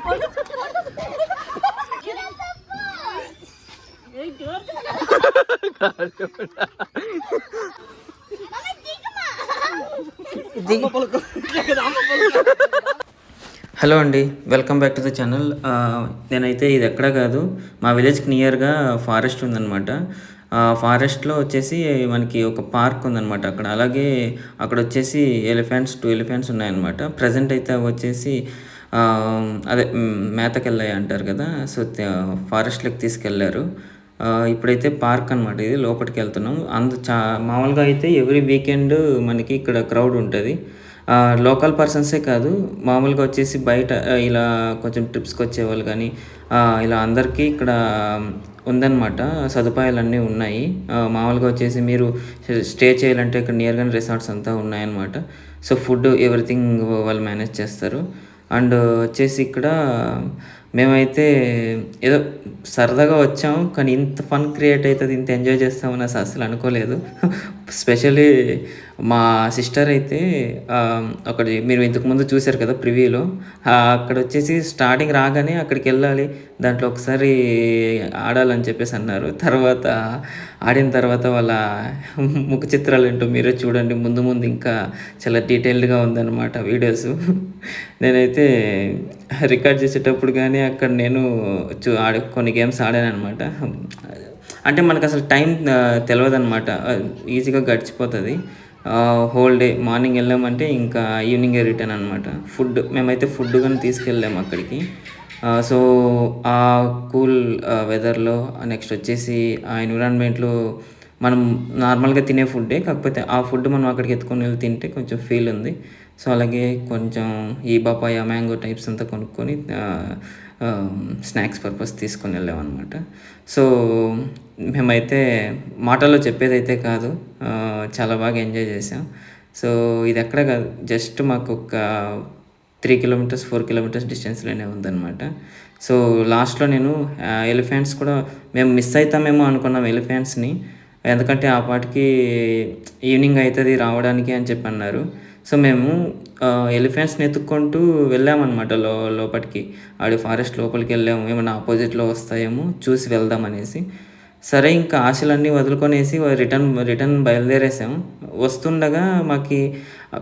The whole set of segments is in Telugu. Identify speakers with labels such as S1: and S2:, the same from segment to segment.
S1: హలో అండి, welcome back to the channel. నేనైతే ఇది ఎక్కడ కాదు, మా విలేజ్కి నియర్గా ఫారెస్ట్ ఉందన్నమాట. ఫారెస్ట్లో వచ్చేసి మనకి ఒక పార్క్ ఉందన్నమాట. అలాగే అక్కడ వచ్చేసి టూ ఎలిఫెంట్స్ ఉన్నాయన్నమాట. ప్రజెంట్ అయితే అవి వచ్చేసి అదే మేతకి వెళ్ళాయి అంటారు కదా, సో ఫారెస్ట్లోకి తీసుకెళ్ళారు. ఇప్పుడైతే పార్క్ అనమాట, ఇది లోపలికి వెళ్తున్నాం. మామూలుగా అయితే ఎవ్రీ వీకెండ్ మనకి ఇక్కడ క్రౌడ్ ఉంటుంది. లోకల్ పర్సన్సే కాదు, మామూలుగా వచ్చేసి బయట ఇలా కొంచెం ట్రిప్స్కి వచ్చేవాళ్ళు కానీ ఇలా అందరికీ ఇక్కడ ఉందన్నమాట. సదుపాయాలన్నీ ఉన్నాయి. మామూలుగా వచ్చేసి మీరు స్టే చేయాలంటే ఇక్కడ నియర్గానే రిసార్ట్స్ అంతా ఉన్నాయన్నమాట. సో ఫుడ్ ఎవ్రీథింగ్ వాళ్ళు మేనేజ్ చేస్తారు. అండ్ వచ్చేసి ఇక్కడ మేమైతే ఏదో సరదాగా వచ్చాము, కానీ ఇంత ఫన్ క్రియేట్ అవుతుంది, ఇంత ఎంజాయ్ చేస్తామని అసలు అనుకోలేదు. స్పెషల్లీ మా సిస్టర్ అయితే ఒకటి మీరు ఇంతకుముందు చూశారు కదా ప్రివ్యూలో, అక్కడ వచ్చేసి స్టార్టింగ్ రాగానే అక్కడికి వెళ్ళాలి, దాంట్లో ఒకసారి ఆడాలని చెప్పేసి అన్నారు. తర్వాత ఆడిన తర్వాత వాళ్ళ ముఖ చిత్రాలు ఏంటో మీరే చూడండి. ముందు ముందు ఇంకా చాలా డీటెయిల్డ్గా ఉందన్నమాట వీడియోస్. నేనైతే రికార్డ్ చేసేటప్పుడు కానీ అక్కడ నేను కొన్ని గేమ్స్ ఆడాను అనమాట. అంటే మనకు అసలు టైం తెలియదు అనమాట, ఈజీగా గడిచిపోతుంది. హోల్ డే మార్నింగ్ వెళ్ళామంటే ఇంకా ఈవినింగే రిటర్న్ అనమాట. మేమైతే ఫుడ్ కానీ తీసుకెళ్ళాము అక్కడికి. సో ఆ కూల్ వెదర్లో నెక్స్ట్ వచ్చేసి ఆ ఎన్విరాన్మెంట్లో మనం నార్మల్గా తినే ఫుడ్డే, కాకపోతే ఆ ఫుడ్ మనం అక్కడికి ఎత్తుకొని వెళ్ళి తింటే కొంచెం ఫీల్ ఉంది. సో అలాగే కొంచెం ఈ బపాయ మ్యాంగో టైప్స్ అంతా కొనుక్కొని స్నాక్స్ పర్పస్ తీసుకొని వెళ్ళామన్నమాట. సో మేమైతే మాటల్లో చెప్పేదైతే కాదు, చాలా బాగా ఎంజాయ్ చేసాం. సో ఇది ఎక్కడ కాదు, జస్ట్ మాకు ఒక 3 కిలోమీటర్స్ 4 కిలోమీటర్స్ డిస్టెన్స్లోనే ఉందన్నమాట. సో లాస్ట్లో నేను ఎలిఫెంట్స్ కూడా మేము మిస్ అవుతామేమో అనుకున్నాం ఎలిఫెంట్స్ని, ఎందుకంటే ఆ పాటికి ఈవినింగ్ అవుతుంది రావడానికి అని చెప్పి అన్నారు. సో మేము ఎలిఫెంట్స్ని ఎత్తుక్కుంటూ వెళ్ళామన్నమాట లోపలికి. ఫారెస్ట్ లోపలికి వెళ్ళాము, ఏమన్నా ఆపోజిట్లో వస్తాయేమో చూసి వెళ్దామనేసి. సరే ఇంకా ఆశలన్నీ వదులుకొనేసి రిటర్న్ బయలుదేరేసాము. వస్తుండగా మాకు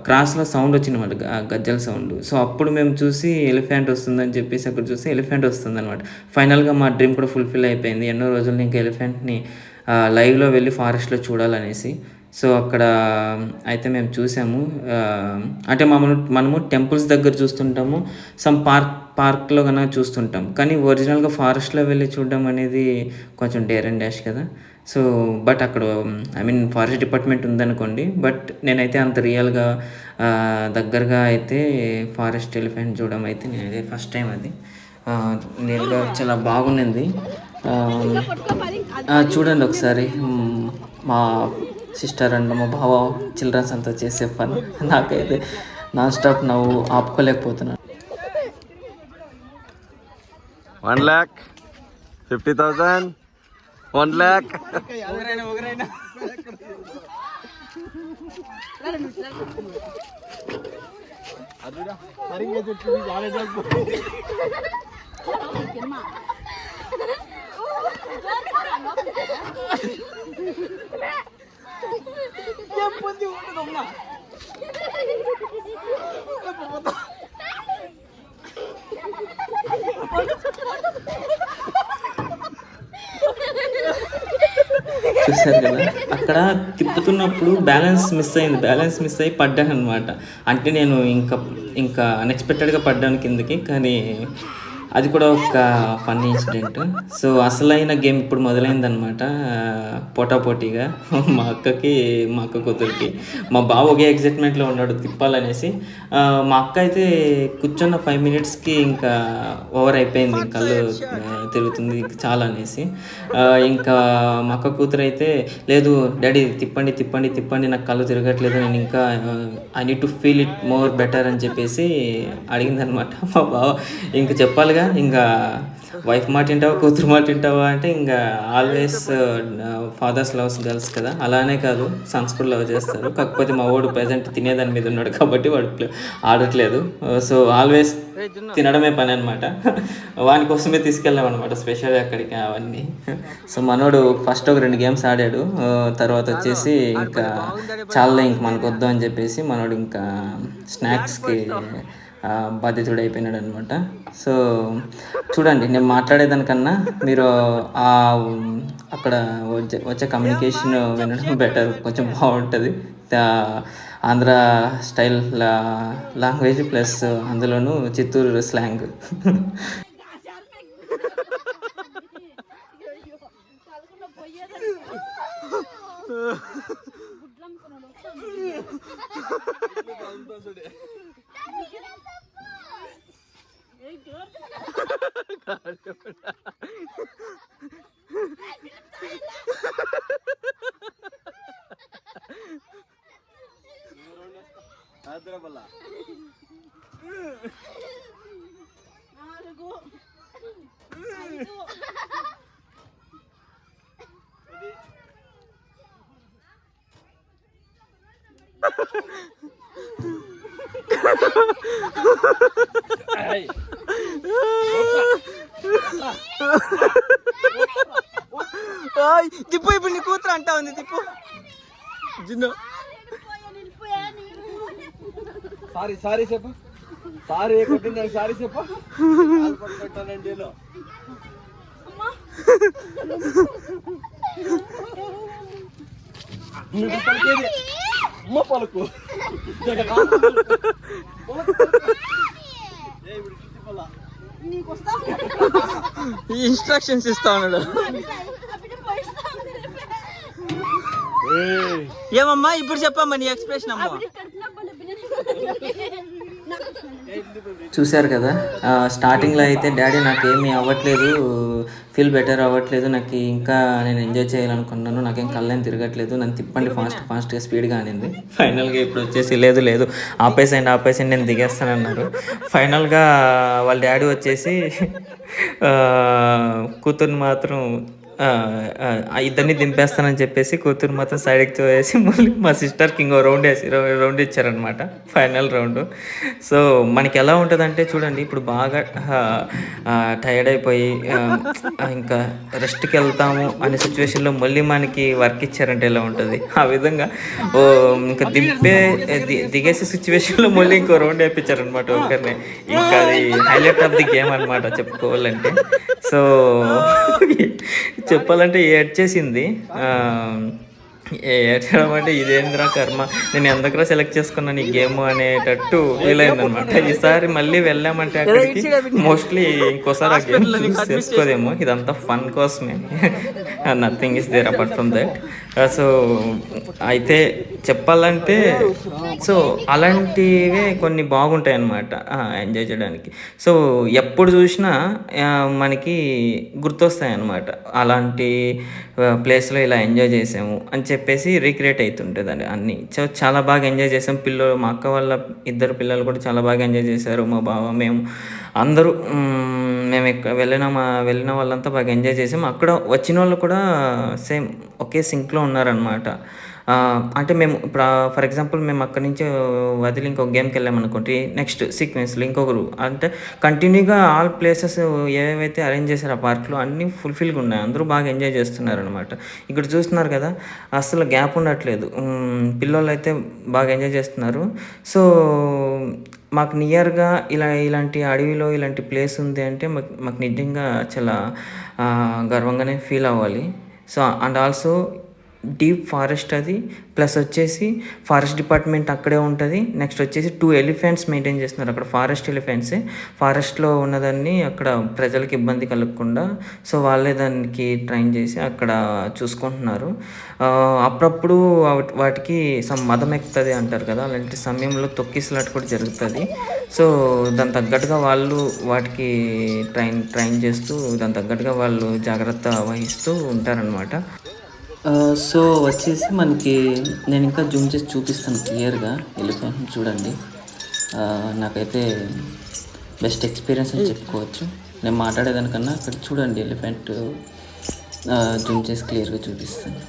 S1: క్రాస్లో సౌండ్ వచ్చిందన్నమాట, గజ్జల సౌండ్. సో అప్పుడు మేము చూసి ఎలిఫెంట్ వస్తుందని చెప్పేసి అక్కడ చూసి ఎలిఫెంట్ వస్తుందన్నమాట. ఫైనల్గా మా డ్రీమ్ కూడా ఫుల్ఫిల్ అయిపోయింది. ఎన్నో రోజులు ఇంకా ఎలిఫెంట్ని లైవ్లో వెళ్ళి ఫారెస్ట్లో చూడాలనేసి. సో అక్కడ అయితే మేము చూసాము. అంటే మనము టెంపుల్స్ దగ్గర చూస్తుంటాము, సమ్ పార్క్లో కన్నా చూస్తుంటాం, కానీ ఒరిజినల్గా ఫారెస్ట్లో వెళ్ళి చూడడం అనేది కొంచెం డేర్ అండ్ డాష్ కదా. సో బట్ అక్కడ ఫారెస్ట్ డిపార్ట్మెంట్ ఉందనుకోండి, బట్ నేనైతే అంత రియల్గా దగ్గరగా అయితే ఫారెస్ట్ ఎలిఫెంట్ చూడడం అయితే నేనైతే ఫస్ట్ టైం. అది నేరుగా చాలా బాగుండింది. చూడండి ఒకసారి మా సిస్టర్ అండ్ మా బావ చిల్డ్రన్స్ అంతా చేసే పని నాకైతే నాన్ స్టాప్ నవ్వు ఆపుకోలేకపోతున్నాను.
S2: 1,50,000 1 lakh.
S1: చూసారు కదా, అక్కడ తిప్పుతున్నప్పుడు బ్యాలెన్స్ మిస్ అయ్యి పడ్డాను అనమాట. అంటే నేను ఇంకా అన్ఎక్స్పెక్టెడ్గా పడ్డాను కిందకి, కానీ అది కూడా ఒక ఫన్నీ ఇన్సిడెంట్. సో అసలైన గేమ్ ఇప్పుడు మొదలైందనమాట. పోటాపోటీగా మా అక్క కూతురికి మా బావ ఒకే ఎగ్జైట్మెంట్లో ఉన్నాడు తిప్పాలనేసి. మా అక్క అయితే కూర్చున్న 5 మినిట్స్కి ఇంకా ఓవర్ అయిపోయింది, కళ్ళు తిరుగుతుంది చాలా అనేసి. ఇంకా మా అక్క కూతురు అయితే లేదు డాడీ తిప్పండి నాకు కళ్ళు తిరగట్లేదు, నేను ఇంకా I need to feel it more better అని చెప్పేసి అడిగిందనమాట. మా బావ ఇంకా చెప్పాలి అంతేగా ఇంకా వైఫ్ మాట వింటావా కూతురు మాట వింటావా అంటే ఇంకా ఆల్వేస్ ఫాదర్స్ లవ్స్ గర్ల్స్ కదా. అలానే కాదు సన్స్ కూడా లవ్ చేస్తారు. కాకపోతే మా వాడు ప్రజెంట్ తినేదాని మీద ఉన్నాడు కాబట్టి వాడు ఆడట్లేదు. సో ఆల్వేస్ తినడమే పని అనమాట. వాని కోసమే తీసుకెళ్ళాం అనమాట స్పెషల్ అక్కడికి అవన్నీ. సో మనోడు ఫస్ట్ ఒక 2 గేమ్స్ ఆడాడు. తర్వాత వచ్చేసి ఇంకా చాలా ఇంక మనకు వద్దు అని చెప్పేసి మనోడు ఇంకా స్నాక్స్కి బాధ్యతుడు అయిపోయినాడు అనమాట. సో చూడండి, నేను మాట్లాడేదానికన్నా మీరు అక్కడ వచ్చే కమ్యూనికేషన్ వినడం బెటర్, కొంచెం బాగుంటుంది. ఆంధ్ర స్టైల్ లాంగ్వేజ్ ప్లస్ అందులోనూ చిత్తూరు స్లాంగ్.
S3: తిప్పు, ఇప్పుడు నీ కూతురు అంటా ఉంది. తిప్పు జిన్ను. సారీ చెప్పు. సారీ కొట్టింది. సారీ చెప్పు. పెట్టానండి పలుకు ఇన్స్ట్రక్షన్స్ ఇస్తా ఉన్నాడు. ఏమమ్మా ఇప్పుడు చెప్పమ్మా నీ ఎక్స్ప్రెషన్ అమ్మా.
S1: చూశారు కదా, స్టార్టింగ్లో అయితే డాడీ నాకేమీ అవ్వట్లేదు, ఫీల్ బెటర్ అవ్వట్లేదు, నాకు ఇంకా నేను ఎంజాయ్ చేయాలనుకున్నాను, నాకేం కళ్ళేం తిరగట్లేదు, నన్ను తిప్పండి ఫాస్ట్గా స్పీడ్గా అనింది. ఫైనల్గా ఇప్పుడు వచ్చేసి లేదు ఆపేసండి నేను దిగేస్తానన్నారు. ఫైనల్గా వాళ్ళ డాడీ వచ్చేసి కూతుర్ని మాత్రం ఇద్దరిని దింపేస్తానని చెప్పేసి కూతురు మాత్రం సైడ్కి తోవేసి మళ్ళీ మా సిస్టర్కి ఇంకో రౌండ్ ఇచ్చారనమాట, ఫైనల్ రౌండ్. సో మనకి ఎలా ఉంటుందంటే చూడండి, ఇప్పుడు బాగా టైర్డ్ అయిపోయి ఇంకా రెస్ట్కి వెళ్తాము అనే సిచ్యువేషన్లో మళ్ళీ మనకి వర్క్ ఇచ్చారంటే ఎలా ఉంటుంది, ఆ విధంగా ఇంకా దిగేసే సిచ్యువేషన్లో మళ్ళీ ఇంకో రౌండ్ వేయించారనమాట ఒకరిని. ఇంకా అది హైలైట్ ఆఫ్ ది గేమ్ అనమాట చెప్పుకోవాలంటే. సో చెప్పాలంటే ఏడ్చేసింది. ఏడ్చడం అంటే ఇదేంద్రా కర్మ, నేను ఎందుకురా సెలెక్ట్ చేసుకున్నాను ఈ గేమ్ అనేటట్టు ఫీల్ అయిందనమాట. ఈసారి మళ్ళీ వెళ్ళామంటే అక్కడికి మోస్ట్లీ ఇంకోసారి ఆ గేమ్ చేసుకోదేమో, ఇదంతా ఫన్ కోసమే, nothing is there apart from that. So అయితే చెప్పాలంటే సో అలాంటివే కొన్ని బాగుంటాయి అన్నమాట ఎంజాయ్ చేయడానికి. సో ఎప్పుడు చూసినా మనకి గుర్తొస్తాయి అన్నమాట, అలాంటి ప్లేస్లో ఇలా ఎంజాయ్ చేసాము అని చెప్పేసి రీక్రియేట్ అవుతుంటుంది అండి అన్నీ. సో చాలా బాగా ఎంజాయ్ చేసాం. మా అక్క వాళ్ళ 2 పిల్లలు కూడా చాలా బాగా ఎంజాయ్ చేశారు, మా బావ, మేము అందరూ. మేము వెళ్ళిన వాళ్ళంతా బాగా ఎంజాయ్ చేసాం. అక్కడ వచ్చిన వాళ్ళు కూడా సేమ్ ఒకే సింక్లో ఉన్నారనమాట. అంటే మేము ఇప్పుడు ఫర్ ఎగ్జాంపుల్ మేము అక్కడి నుంచి వదిలి ఇంకొక గేమ్కి వెళ్ళామనుకోండి, నెక్స్ట్ సీక్వెన్స్లో ఇంకొకరు, అంటే కంటిన్యూగా ఆల్ ప్లేసెస్ ఏవైతే అరేంజ్ చేశారు ఆ పార్క్లో అన్నీ ఫుల్ఫిల్గా ఉన్నాయి, అందరూ బాగా ఎంజాయ్ చేస్తున్నారు అనమాట. ఇక్కడ చూస్తున్నారు కదా, అసలు గ్యాప్ ఉండట్లేదు, పిల్లలు అయితే బాగా ఎంజాయ్ చేస్తున్నారు. సో మాకు నియర్గా ఇలాంటి అడవిలో ఇలాంటి ప్లేస్ ఉంది అంటే మాకు నిజంగా చాలా గర్వంగానే ఫీల్ అవ్వాలి. So and also deep forest అది, ప్లస్ వచ్చేసి ఫారెస్ట్ డిపార్ట్మెంట్ అక్కడే ఉంటుంది. నెక్స్ట్ వచ్చేసి 2 ఎలిఫెంట్స్ మెయింటైన్ చేస్తున్నారు అక్కడ, ఫారెస్ట్ ఎలిఫెంట్సే. ఫారెస్ట్లో ఉన్నదాన్ని అక్కడ ప్రజలకు ఇబ్బంది కలగకుండా సో వాళ్ళే దానికి ట్రైన్ చేసి అక్కడ చూసుకుంటున్నారు. అప్పుడప్పుడు వాటికి మదం ఎక్కుతుంది అంటారు కదా, అలాంటి సమయంలో తొక్కిసలాట కూడా జరుగుతుంది. సో దాని తగ్గట్టుగా వాళ్ళు వాటికి ట్రైన్ చేస్తూ దాని తగ్గట్టుగా వాళ్ళు జాగ్రత్త వహిస్తూ ఉంటారనమాట. సో వచ్చేసి మనకి నేను ఇంకా జూమ్ చేసి చూపిస్తాను క్లియర్గా ఎలిఫెంట్ని చూడండి. నాకైతే బెస్ట్ ఎక్స్పీరియన్స్ అని చెప్పుకోవచ్చు. నేను మాట్లాడేదానికన్నా అక్కడ చూడండి ఎలిఫెంట్ జూమ్ చేసి క్లియర్గా చూపిస్తాను.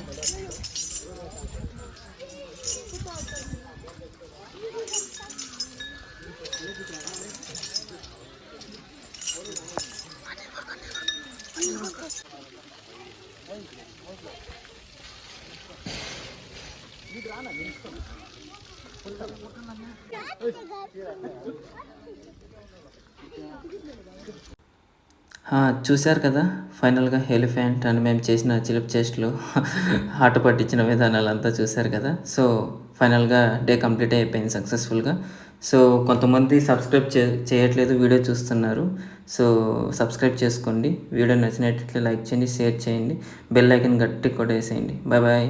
S1: చూశారు కదా ఫైనల్గా ఎలిఫెంట్ అండ్ మేము చేసిన చిలిప్ చేస్ట్లు ఆట పట్టించిన విధానాలు అంతా చూశారు కదా. సో ఫైనల్గా డే కంప్లీట్ అయిపోయింది సక్సెస్ఫుల్గా. సో కొంతమంది సబ్స్క్రైబ్ చేయట్లేదు, వీడియో చూస్తున్నారు. సో సబ్స్క్రైబ్ చేసుకోండి. వీడియో నచ్చినట్లయితే లైక్ చేయండి, షేర్ చేయండి, బెల్ ఐకన్ గట్టి కొట్టేసేయండి. Bye bye.